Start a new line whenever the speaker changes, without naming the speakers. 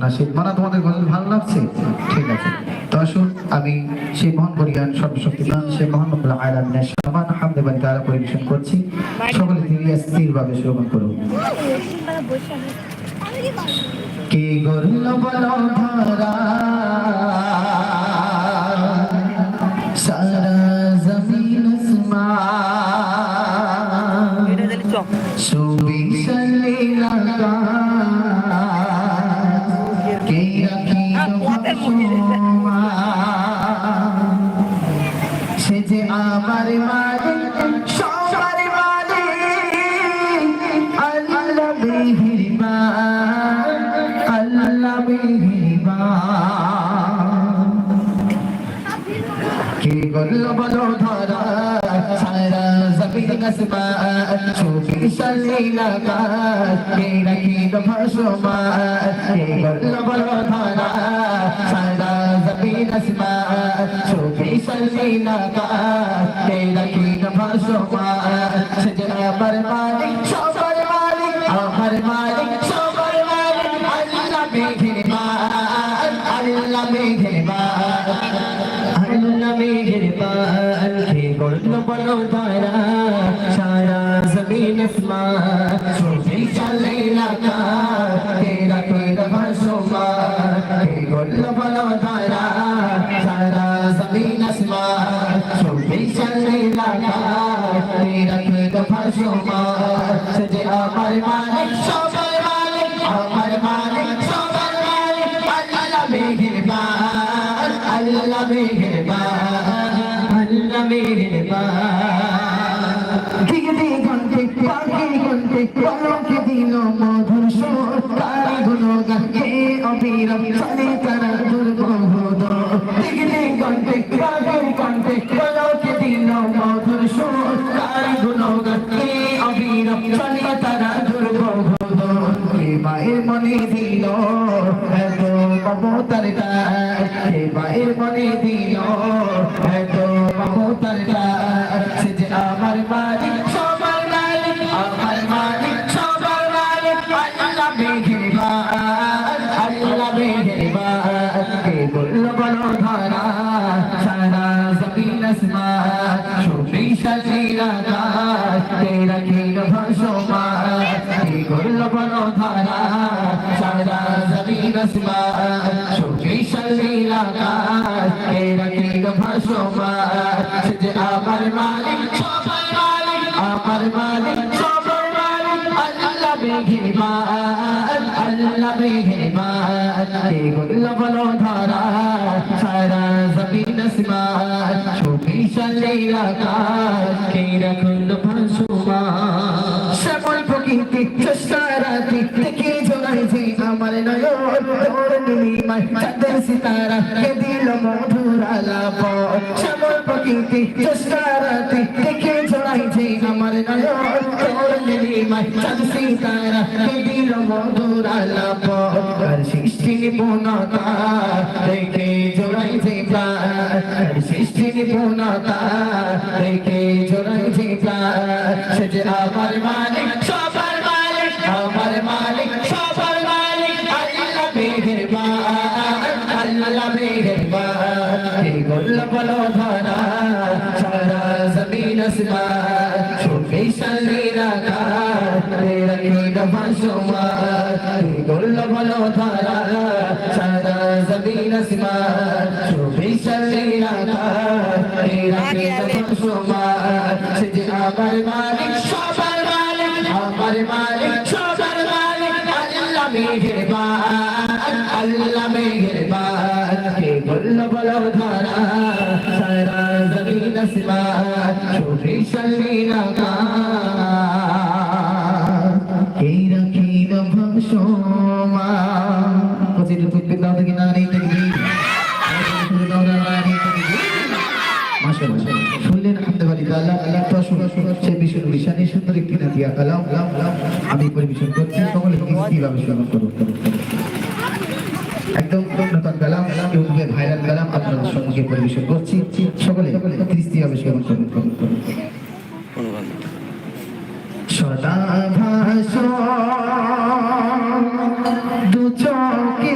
নাশিদ মানা তোমাদের গজল ভালো লাগছে? ঠিক আছে, তো আসুন আমি সেই মহান বলিয়ান সর্বশক্তিমান সেই মহান রব্বুল আলামিনের সমান হামদে বাড়ি তারা পরিবেশন করছি। সকলে ধীরে স্থিরভাবে শ্রবণ করুন। কে গরল বলো ধারা সারা জমিন আসমান সুবিশাল লীলা কে রাখি সে যে আমার মালিক সবার মালিক আল্লাহ মেহেরবান আল্লাহ মেহেরবান। কে গরল বলো ধরা সারা জমিন আসমান সুবিশাল লীলা কে রাখি ভাসমান। কে গরল বলো ধরা সারা জমিন আসমান সুবিশাল লীলা কে রাখি ভাসমান। সে যে আমার মালিক সবার মালিক আমার মালিক সবার মালিক আল্লাহ মেহেরবান আল্লাহ মেহেরবান আল্লাহ মেহেরবান। কে গরল বলো ধরা সারা জমিন আসমান সুবিশাল লীলা কে রাখি ভাসমান। কে গরল বলো ধরা সারা জমিন আসমান সুবিশাল লীলা কে রাখি ভাসমান। সে যে আমার মালিক সবার মালিক আমার মালিক সবার মালিক আল্লাহ মেহেরবান আল্লাহ মেহেরবান আল্লাহ মেহেরবান। দিকে দিগন্তে পাখি গন্তে পলকে দিল মধুর সুর তার গুণগান গে অবিরাম চলে তারা দুর্বোধ। দিকে দিগন্তে পাখি গন্তে পলকে দিল মধুর সুর তার গুণগান গে অবিরাম চলে তারা দুর্বোধ। কে মায়ের মনে দিল এত মমতার ডাক কে মায়ের মনে দিল এত মমতার ডাক। সে যে আমার মালিক সবার মালিক আমার মালিক সবার মালিক আল্লাহ মেহেরবান আল্লাহ মেহেরবান। কে বলল বলো ধরা সারা জমিন আসমান সুবিশাল লীলা কে রাখি ভাসমান। কে বলল বলো ধরা সারা জমিন আসমান সুবিশাল লীলা কে রাখি ভাসমান। সে যে আমার মালিক সবার মালিক আমার মালিক সবার মালিক আল্লাহ মেহেরবান আল্লাহ মেহেরবান। কে বলল বলো ধরা সারা জমিন আসমান সুবিশাল লীলা কে রাখি ভাসমান। শ্যামল প্রকৃতি চষ্টারাতি থেকে জোড়াইছে আমার নয়ন তোর নীলিমায় চাঁদের সিতারা কে দিল মধুর আলাপ। শ্যামল প্রকৃতি চষ্টারাতি থেকে জোড়াইছে আমার নয়ন তোর নীলিমায় চাঁদ সিতারা কে দিল মধুর আলাপ। আর সৃষ্টি নিপুণতা দেখে জোড়াইছে প্রাণ আর সৃষ্টি নিপুণতা দেখে জোড়াইছে প্রাণ। সে যে আমার মালিক সবার মালিক আমার মালিক সবার মালিক আল্লাহ মেহেরবান আল্লাহ মেহেরবান। কে গরল বলো ধরা সারা জমিন আসমান সুবিশাল লীলা কে রাখি ভাসমান। কে গরল বলো ধরা সারা জমিন আসমান সুবিশাল লীলা কে রাখি ভাসমান। সে যে আমার মালিক সবার মালিক আমার মালিক সবার মালিক আল্লাহ মেহেরবান আল্লাহ মেহেরবান। কে বলল বলো ধরা সারা জমিন আসমান সুবিশাল লীলা কে রাখি ভাসমান। কচিত তুলবে দাও দেখি না নেই দেখি শুনলেন আলহামদুলিল্লাহ আল্লাহ সে বিষ্ণু বিশানী সুন্দর একটি নাতিয়া কালাম আমি পরিবেশন করছি। সকলে কিভাবে শ্রবণ করুন। একদম নতুন কালাম ইউটিউবে ভাইরাল কালাম আপনাদের সম্মুখে পরিবেশন করছি। সকলে কিভাবে শ্রবণ করুন। সদা ভাষণ দু চোখে